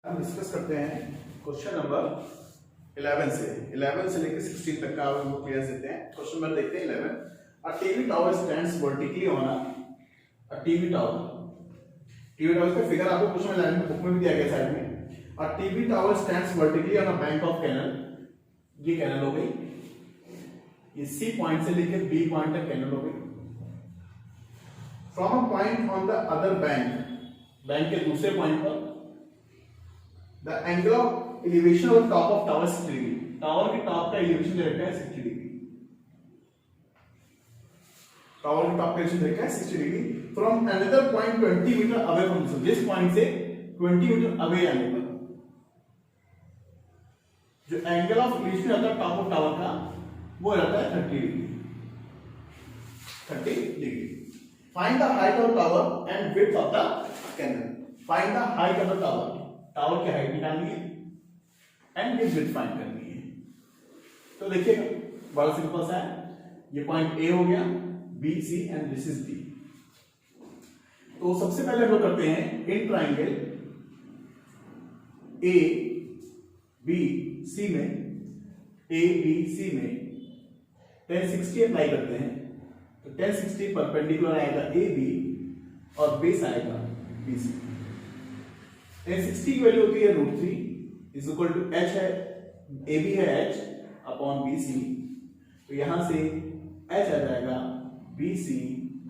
हम डिस्कस करते हैं क्वेश्चन नंबर 11 से लेकर 16 तक का हम क्लियर देते हैं। क्वेश्चन नंबर देखते हैं 11। A TV tower stands vertically on a TV tower का फिगर आपको क्वेश्चन 11 में बुक में भी दिया गया साइड में। A TV tower stands vertically on a bank of canal, ये कैनल हो गई, ये सी पॉइंट से लेकर बी पॉइंट तक कैनल हो गई। From a point on the other bank के दूसरे पॉइंट पर the angle of elevation of top of tower 60 degree, tower के टॉप का एलिवेशन दे रखा है 60 डिग्री, टावर के टॉप का एलिवेशन दे रखा है 60 degree. From another point 20 metre away from this, जिस पॉइंट से 20 मीटर अवे आने पर जो एंगल ऑफ एलिवेशन रहता है टॉप ऑफ टावर का वो रहता है 30 degree. Find the height of tower and width of the canal. Find the height of the tower, tower की हाइट निकालनी है एंड विड्थ फाइंड करनी है। तो देखिएगा बड़ा सिंपल सा है, ये पॉइंट ए हो गया, B C and this is D. तो सबसे पहले हम लोग करते हैं इन ट्राइंगल ए बी सी में, ए बी सी में 1060 अप्लाई करते हैं। तो 1060 परपेंडिकुलर आएगा ए बी और बेस आएगा बी सी। 1060 की वैल्यू होती है √3 इज इक्वल टू एच है, ए बी है एच अपॉन बी सी, तो यहां से एच आ जाएगा B C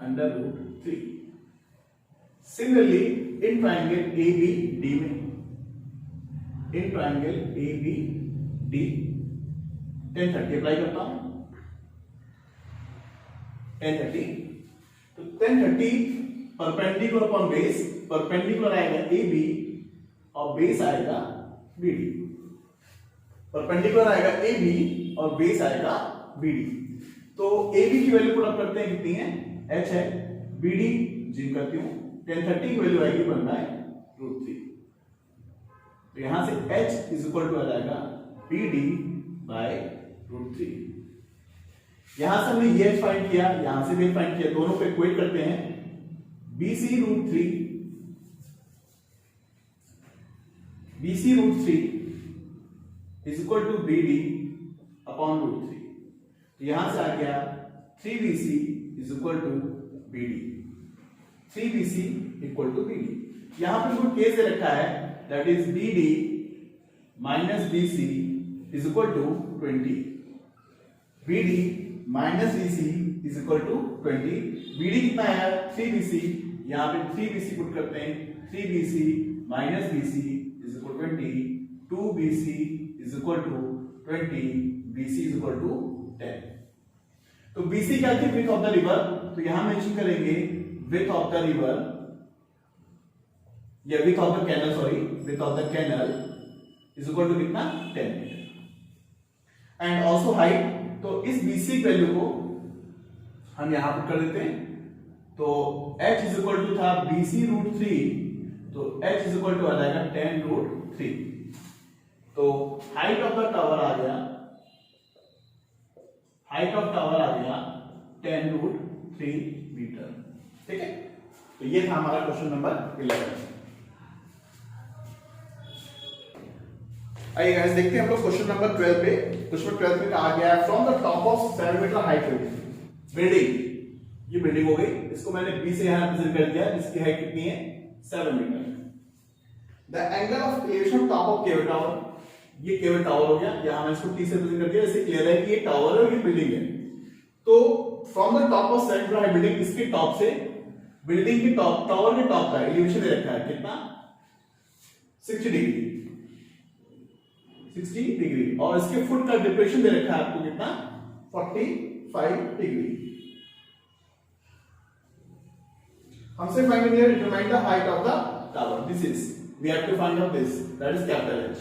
under √3। Similarly in triangle A B D में, in triangle A B D 1030 apply करता हूं, 1030, तो 1030 परपेंडिकुलर अपॉन बेस, परपेंडिकुलर आएगा ए बी और बेस आएगा बी डी, परपेंडिकुलर आएगा ए बी और बेस आएगा बी डी। तो ए बी की वैल्यू पुट अप करते हैं, कितनी है, एच है, बी डी जिन करती हूं 1030 की वैल्यू आएगी 1/√3। तो यहां से एच इज इक्वल टू आ जाएगा बी डी बाय √3। यहां से हमने ये फाइंड किया, यहां से भी फाइंड किया, दोनों को इक्वेट करते हैं। BC √3 is equal to BD upon √3। तो यहां से आ गया 3BC is equal to BD, 3BC equal to BD। यहां पर कोई केस दे रखा है, that is BD minus BC is equal to 20, BD minus BC is equal to 20। BD कितना है 3BC, यहां पे 3BC पुट करते हैं, 3BC minus BC is equal to 20, 2BC is equal to 20, BC is equal to 10। तो BC क्या थी, width of the river, तो यहां मेंशन करेंगे विड्थ ऑफ द रिवर या width of the canal, sorry width of the canal is equal to कितना 10 metre. And also height, तो इस BC वैल्यू को हम यहां पुट कर देते हैं। तो h इज इक्वल टू था BC √3, तो h इज इक्वल टू आ जाएगा 10√3। तो हाइट ऑफ द टावर आ गया, हाइट ऑफ टावर आ गया 10√3 मीटर। ठीक है, तो ये था हमारा क्वेश्चन नंबर 11। आइए गाइस देखते हैं हम लोग क्वेश्चन नंबर 12 पे। क्वेश्चन 12 में कहा गया है from the top of 7 metre height building, ये बिल्डिंग हो गई, इसको मैंने बी से यहां रिप्रेजेंट कर दिया, इसकी हाइट कितनी है 7 metre. The angle of elevation top of cable tower, ये केबल टावर हो गया, यहां मैं इसको टी से रिप्रेजेंट कर दिया, इससे क्लियर है कि ये टावर है और ये बिल्डिंग है। तो from the top of 7 metre height building, इसके टॉप से बिल्डिंग के टॉप, टावर के टॉप का एलिवेशन दे रखा है कितना 60 डिग्री, 60 डिग्री, और इसके फुट का डिप्रेशन दे रखा है आपको कितना 45 डिग्री। हमसे find here determine the height of the tower, this is we have to find out this, that is capital H।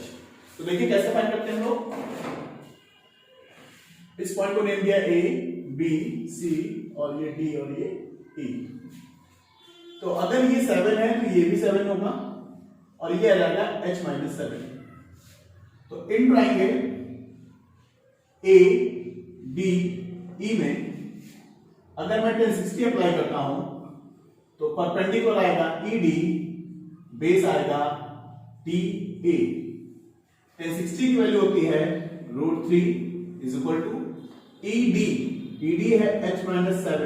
तो देखिए कैसे फाइंड करते हैं हम लोग, इस पॉइंट को नेम दिया A B C और ये D और ये E। तो अगर ये 7 है तो ये भी 7 होगा और ये आ जाएगा H-7। तो in triangle A B E में अगर मैं 1060 अप्लाई करता हूं तो परपेंडिकुलर आएगा ED, बेस आएगा टी ए। 1060 की वैल्यू होती है √3 is equal to ED. ED है h-7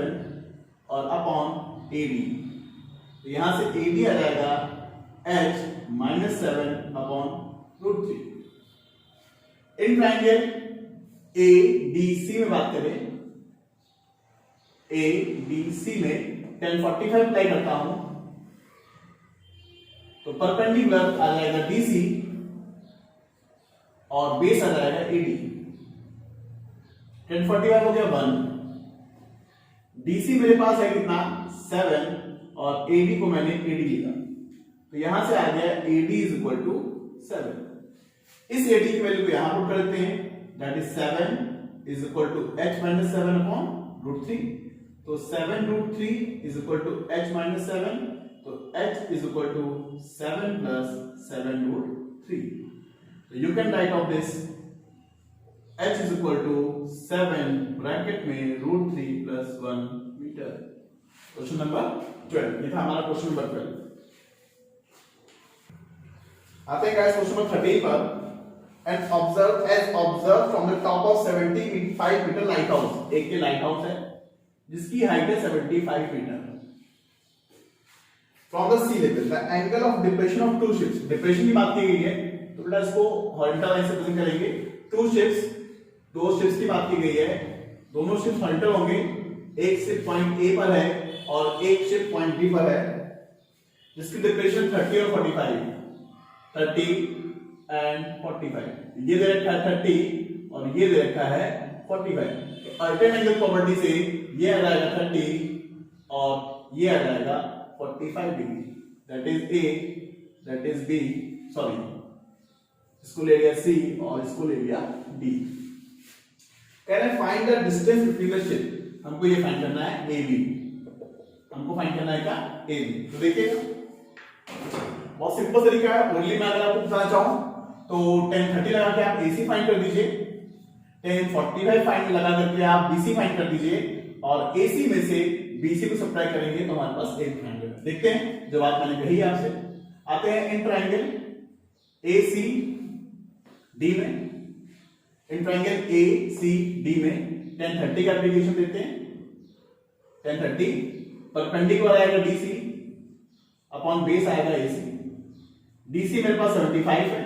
और अपॉन एडी, तो यहां से एडी आ जाएगा h-7 upon √3। In triangle ADC में बात करें, ADC में 1045 अप्लाई करता हूं तो परपेंडिकुलर आ जाएगा DC और बेस आ जाएगा AD। 1045 हो गया 1, DC मेरे पास है कितना 7 और AD को मैंने AD लिखा, तो यहां से आ गया AD इज इक्वल टू 7। इस AD की वैल्यू को यहां पुट कर देते हैं, that is 7 is equal to h-7 upon √3। तो 7√3 इज इक्वल टू h-7, तो h is equal to 7 plus 7√3। तो you can write of this h is equal to 7 bracket में √3 प्लस 1 मीटर। क्वेश्चन नंबर 12, ये था हमारा क्वेश्चन नंबर 12। आते हैं guys question number 13 पर। And observed from the top of 75 metre lighthouse, एक के लाइट हाउस है जिसकी हाइट है 75 metre. From the sea level, the angle of depression of two ships, depression की बात की गई है तो बेटा इसको हॉरिजॉन्टल लाइन से प्रेजेंट करेंगे। टू शिप्स, दो शिप्स की बात की गई है, दोनों शिप्स हॉरिजॉन्टल होंगे, एक शिप पॉइंट ए पर है और एक शिप पॉइंट बी पर है, जिसकी डिप्रेशन 30 और 45, 30 एंड 45। ये दे रखा है 30 और ये दे रखा है 45। तो अल्टरनेट एंगल प्रॉपर्टी से ये आ जाएगा 30 और ये आ जाएगा 45 degree. That is A, that is B, sorry इसको ले लिया सी और इसको ले लिया D. Can I find the distance between the ship, हमको ये फाइंड करना है ए बी, हमको फाइंड करना है क्या ए बी। तो देखिए बहुत सिंपल तरीका है, ओनली मैं अगर आपको बताना चाहूं तो 1030 लगा के आप AC फाइंड कर दीजिए, 1045 फाइंड लगा करके आप BC फाइंड कर दीजिए और AC में से BC को सब्ट्रैक्ट करेंगे तो हमारे पास एक ट्रायंगल। देखते हैं जो बात मैंने कही है आपसे। आते हैं इन ट्रायंगल ACD में, इन ट्रायंगल ACD में 1030 का एप्लीकेशन देते हैं। 1030 परपेंडिकुलर आएगा DC अपॉन बेस आएगा AC। DC मेरे पास 75 है,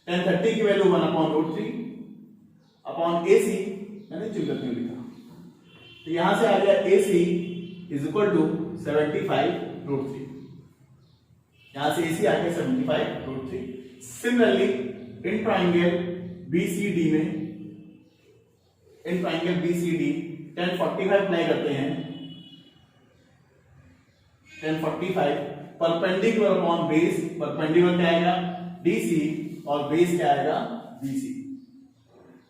1030 की वैल्यू 1 अपॉन √3 अपॉन AC मैंने चिल्लत में लिखा, तो यहां से आ गया AC इज इक्वल टू 75√3। यहां से AC आ गया 75√3। सिमिलरली इन ट्रायंगल BCD में, इन ट्रायंगल BCD 1045 अप्लाई करते हैं, 1045 परपेंडिकुलर अपॉन बेस, परपेंडिकुलर क्या आएगा DC और बेस क्या आएगा BC।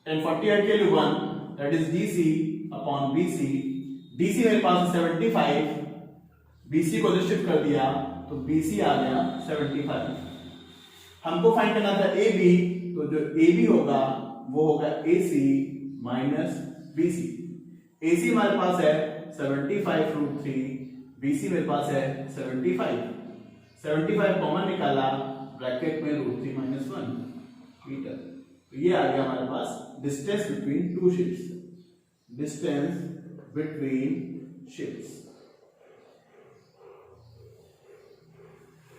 1048 के लिए 1 that is DC upon BC। DC मेरे पास 75, BC को शिफ्ट कर दिया तो BC आ गया 75। हमको फाइंड करना था AB, तो जो AB होगा वो होगा AC माइनस BC। AC हमारे पास है 75√3, BC मेरे पास है 75। 75 कॉमन निकाला, ब्रैकेट में √3 - 1 मीटर। तो ये आ गया हमारे पास distance between two ships, distance between ships.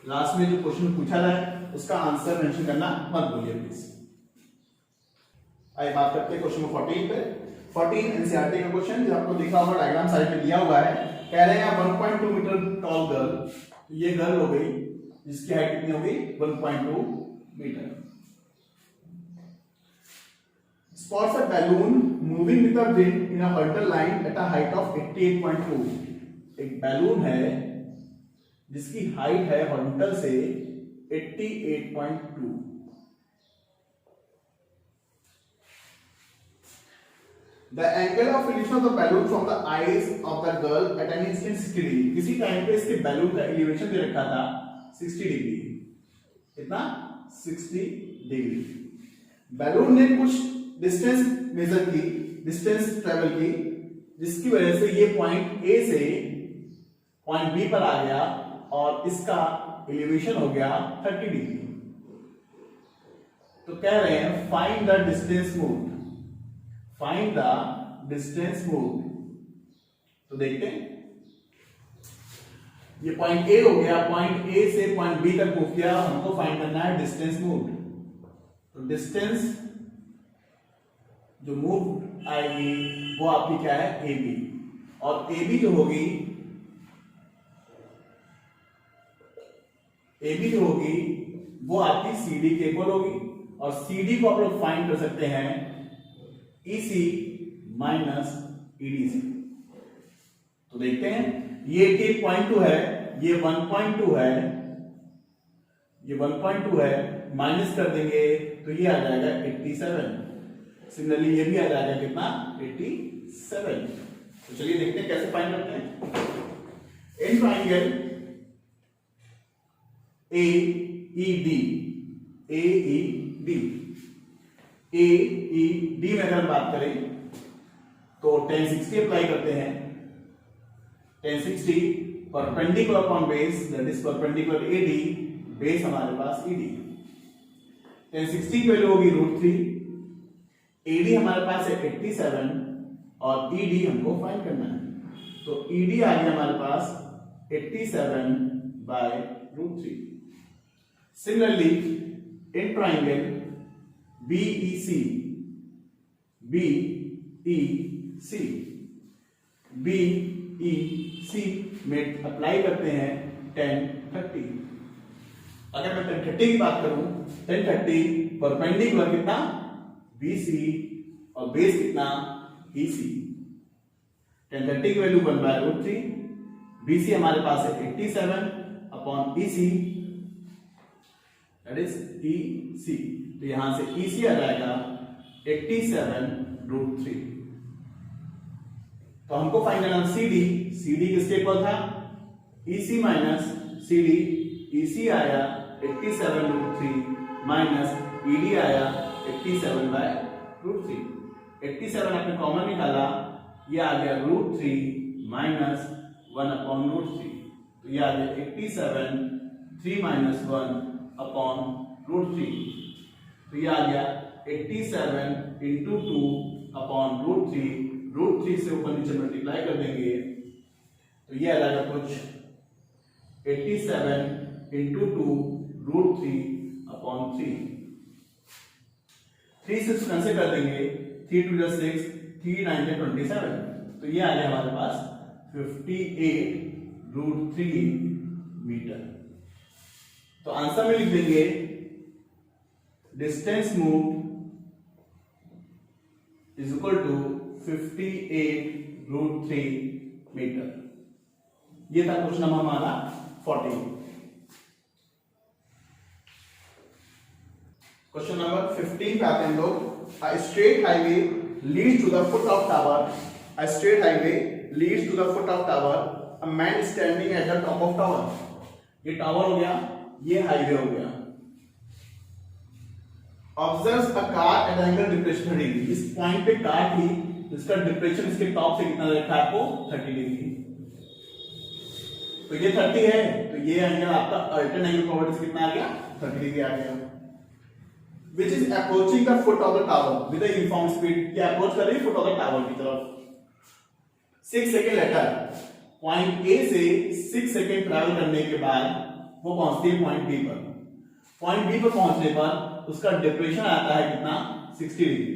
Last में जो क्वेश्चन पूछा है उसका आंसर मेंशन करना मत भूलिए प्लीज। आइए बात करते हैं क्वेश्चन नंबर 14 पे। 14 एनसीईआरटी का क्वेश्चन, जो आपको दिखा हुआ डायग्राम साइड में दिया हुआ है। कह रहे हैं 1.2 मीटर टॉल गर्ल, ये गर्ल हो गई जिसकी हाइट कितनी हो गई 1.2 metre. Spots a balloon moving with the wind in a horizontal line at a height of 88.2। एक बैलून है जिसकी हाइट है हॉरिजॉन्टल से 88.2। The angle of elevation of the balloon from the eyes of the girl at an instant 60 degree। किसी time पे इसके balloon का elevation दे रखा था 60 डिग्री। कितना 60 डिग्री। बैलून ने कुछ डिस्टेंस मेजर की, डिस्टेंस ट्रेवल की, जिसकी वजह से ये पॉइंट ए से पॉइंट बी पर आ गया और इसका एलिवेशन हो गया 30 डिग्री। तो कह रहे हैं find the distance moved, find the distance moved. तो देखते हैं, ये पॉइंट ए हो गया, पॉइंट ए से पॉइंट बी तक मूव किया, हमको फाइंड करना है डिस्टेंस मूव्ड। तो डिस्टेंस जो मूव आएगी वो आपकी क्या है, ए बी, और ए बी जो होगी, ए बी जो होगी वो आपकी सी डी के इक्वल होगी, और सी डी को आप लोग फाइंड कर सकते हैं ई सी माइनस ई डी से। तो देखते हैं, ये 8.2 है, ये 1.2 है, ये 1.2 है, माइनस कर देंगे तो ये आ जाएगा 87। सिमिलरली ये भी आ जाएगा कितना, 87। तो चलिए देखते हैं कैसे फाइंड करते हैं। इन ट्राइंगल ए ई डी, ए ई डी, ए ई डी में अगर हम बात करें तो 1060 अप्लाई करते हैं। 1060 perpendicular upon base, that is perpendicular AD, base हमारे पास ईडी। 1060 की वैल्यू होगी √3, एडी हमारे पास है 87 और ईडी हमको फाइंड करना है। तो ईडी आ गया हमारे पास 87/√3। Similarly in triangle BEC, BEC, BEC में अप्लाई करते हैं 1030। अगर मैं 1030 की बात करूं, 1030 परपेंडिकुलर कितना, BC, और बेस कितना, EC। 1030 की वैल्यू 1/√3, BC हमारे पास है 87 upon EC, that is EC। तो यहां से EC आ जाएगा 87/√3। तो हमको फाइंड करना CD, CD किसके इक्वल था, EC माइनस CD, EC आया 87/√3 माइनस ED आया 87/√3। 87 आपने कॉमन निकाला, ये आ गया √3 माइनस 1/√3। तो ये आ गया 87, 3 माइनस 1/√3। तो ये आ गया 87 इंटू 2/√3, √3 से ऊपर नीचे मल्टीप्लाई कर देंगे तो ये आ जाएगा कुछ 87 इंटू 2√3/3। 3 से कैंसिल कर देंगे, 3 2 6, 3 9 27। तो ये आ गया हमारे पास 58√3 मीटर। तो आंसर में लिख देंगे distance moved is equal to 58√3 metre. ये था क्वेश्चन नंबर हमारा 14। क्वेश्चन नंबर 15 पे आते हैं लोग। A straight highway leads to the foot of tower, a straight highway leads to the foot of tower, a man standing at the top of tower. ये tower हो गया, ये highway हो गया। Observes a car at angle depression 30 degree. इस point पे car थी, इसका डिप्रेशन इसके टॉप से कितना रखा है आपको, 30 डिग्री। तो ये 30 है, तो ये एंगल आपका अल्टरनेट एंगल प्रॉपर्टी से कितना आ गया, 30 डिग्री आ गया। Which is approaching the foot of the tower with a uniform speed। ये अप्रोच कर रही है फुट ऑफ द टावर की तरफ। 6 सेकंड लेटर पॉइंट ए से 6 सेकंड ट्रैवल करने के बाद वो पहुंचती है पॉइंट बी पर। पॉइंट बी पर पहुंचने पर उसका डिप्रेशन आता है कितना, 60 डिग्री।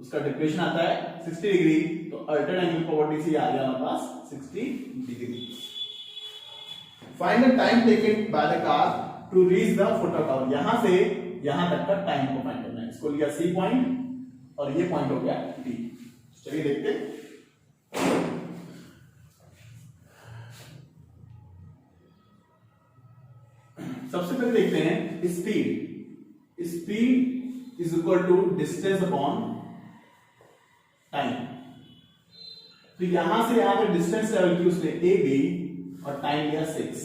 उसका डिप्रेशन आता है 60 डिग्री, तो अल्टरनेट एंगल प्रॉपर्टी से आ गया हमारे पास 60 degree. Find the time taken by the car to reach the foot of tower. यहां से यहां तक का टाइम को फाइंड करना है। इसको लिया सी पॉइंट और ये पॉइंट हो गया डी। चलिए देखते हैं। सबसे पहले देखते हैं speed. Speed is equal to distance upon time. तो यहां से यहां पे डिस्टेंस ट्रेवल की उसने ए बी और टाइम लिया 6,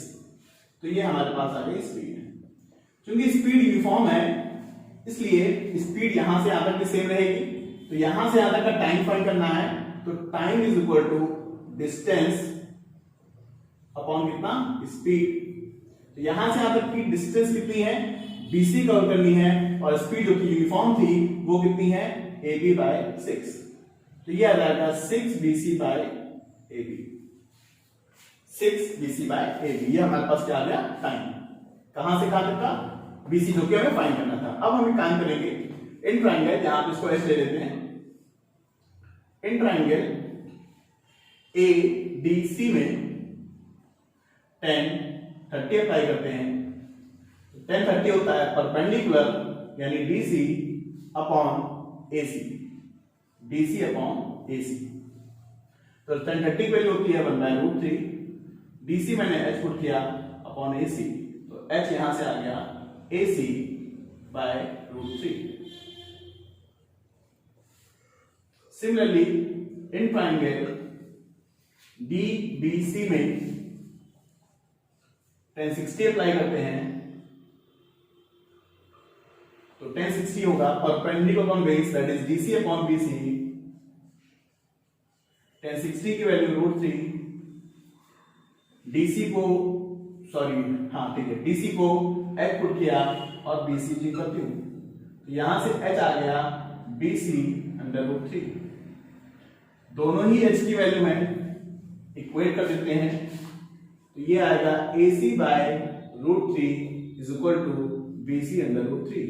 तो ये हमारे पास आ गई स्पीड। क्योंकि स्पीड यूनिफॉर्म है इसलिए स्पीड यहां से यहां तक की सेम रहेगी। तो यहां से यहां तक का टाइम फाइंड करना है, तो time is equal to distance upon कितना, स्पीड। तो यहां से यहां तक की डिस्टेंस कितनी है, BC कवर करनी है, और स्पीड जो कि यूनिफॉर्म थी वो कितनी है, AB बाय 6। तो ये आ जाएगा 6BC bye AB, 6BC bye AB। ये हमारे पास क्या आ गया, टाइम। कहां से कहां तक का, BC जो कि हमें फाइंड करना था। अब हम काम करेंगे इन ट्राइंगल, यहां पे इसको ऐसे ले लेते हैं, इन ट्राइंगल ADC में 10 30 अप्लाई करते हैं। 10 30 होता है परपेंडिकुलर यानी DC upon AC, DC upon AC। तो 10 30 की वैल्यू होती है 1/√3, DC मैंने H पुट किया अपॉन AC, तो H यहां से आ गया AC by √3। Similarly in triangle DBC में 10 60 अप्लाई करते हैं, तो 10 60 होगा perpendicular upon base that is DC upon BC। 10 60 की वैल्यू √3, DC को DC को H पुट किया और BC जी करती हूं, तो यहां से H आ गया BC अंडर √3। दोनों ही H की वैल्यू है, इक्वेट कर देते हैं, तो ये आएगा AC by √3 is equal to BC under √3।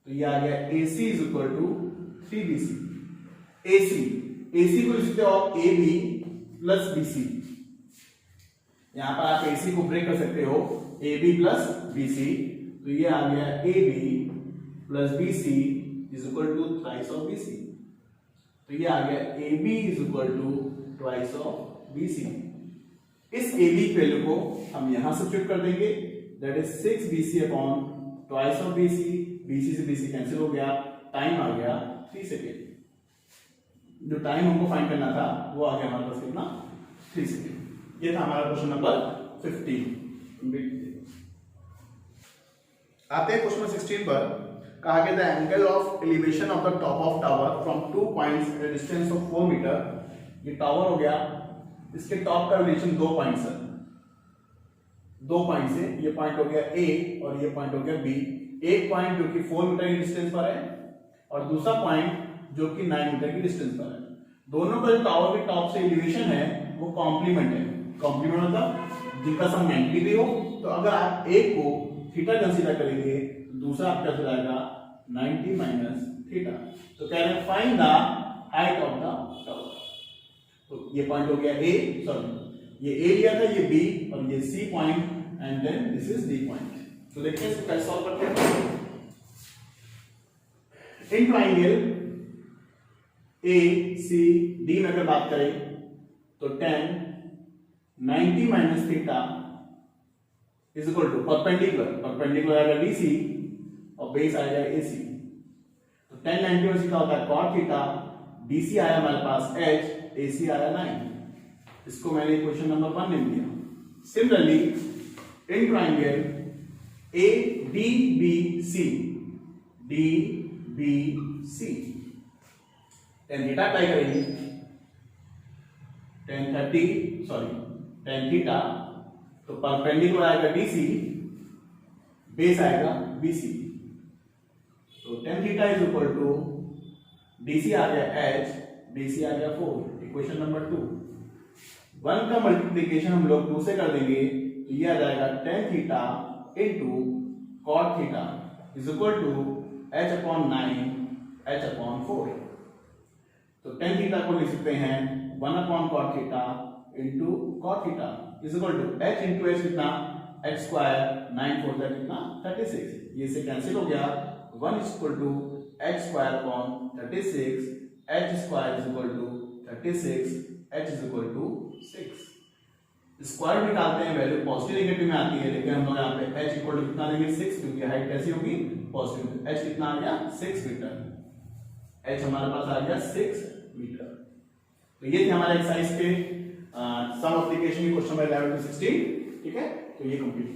तो ये आ गया AC is equal to 3BC। AC को लिख सकते हो AB प्लस BC, यहां पर आप AC को ब्रेक कर सकते हो AB प्लस BC, तो ये आ गया AB plus BC is equal to thrice of BC। तो ये आ गया AB is equal to twice of BC। इस AB की वैल्यू को हम यहां सब्स्टिट्यूट कर देंगे, that is 6BC upon twice of BC। BC से BC कैंसिल हो गया, टाइम आ गया 3 सेकेंड। जो टाइम हमको फाइंड करना था वो आ गया हमारे पास कितना, 3 सेकेंड। ये था हमारा क्वेश्चन नंबर 15। आते हैं क्वेश्चन 16 पर। कहा गया the angle of elevation of the top of tower from 2 points at a distance of 4 metre. ये टावर हो गया, इसके टॉप का एलिवेशन 2 पॉइंट्स है, 2 पॉइंट्स है, ये पॉइंट हो गया A और ये पॉइंट हो गया B। एक पॉइंट जो कि 4 मीटर की डिस्टेंस पर है और दूसरा पॉइंट जो कि 9 मीटर की डिस्टेंस पर है। दोनों का जो टावर के टॉप से एलिवेशन है वो कॉम्प्लीमेंट है। कॉम्प्लीमेंट मतलब जिनका सम 90 भी हो, तो अगर आप एक को थीटा कंसीडर करेंगे तो दूसरा आपका चला जाएगा 90 माइनस थीटा। तो कह रहे हैं find the height of the tower. तो ये पॉइंट हो गया A, सॉरी ये A लिया था, ये B और ये C point and then this is D point. तो देखते हैं इसको कैसे सॉल्व करते हैं। इन ट्राइंगल ACD में अगर बात करें तो 10 90 minus theta is equal to perpendicular आएगा DC और बेस आएगा AC। तो 10 90 में सीधा होता है cot थीटा, DC आया हमारे पास H, AC आया 9। इसको मैंने क्वेश्चन नंबर 1 लिख दिया। Similarly in triangle ADBC, DBC 10 theta apply करेंगे, 10 थीटा, तो परपेंडिकुलर आएगा DC, बेस आएगा BC। तो 10 theta is equal to DC आ गया H, BC आ गया 4। Equation number 2। 1 का मल्टीप्लीकेशन हम लोग 2 से कर देंगे, तो ये आ जाएगा 10 theta into cot theta is equal to H upon 9 H upon 4। तो 10 थीटा को लिख सकते हैं 1 upon cot theta into cot theta is equal to H into H कितना, H स्क्वायर, 9 4 जा कितना 36। ये से कैंसिल हो गया, 1 is equal to H square upon 36, H square is equal to 36, H is equal to 6। Square निकालते हैं, value positive negative में आती है, लेकिन हम लोग यहाँ पे H इक्वल टू कितना लेंगे 6, क्योंकि हाइट कैसी होगी पॉजिटिव। H कितना आ गया 6 मीटर, H हमारे पास आ गया 6 मीटर। तो ये थे हमारे एक्सरसाइज के सम एप्लीकेशन के क्वेश्चन नंबर 11 to 16। ठीक है, तो ये कंप्लीट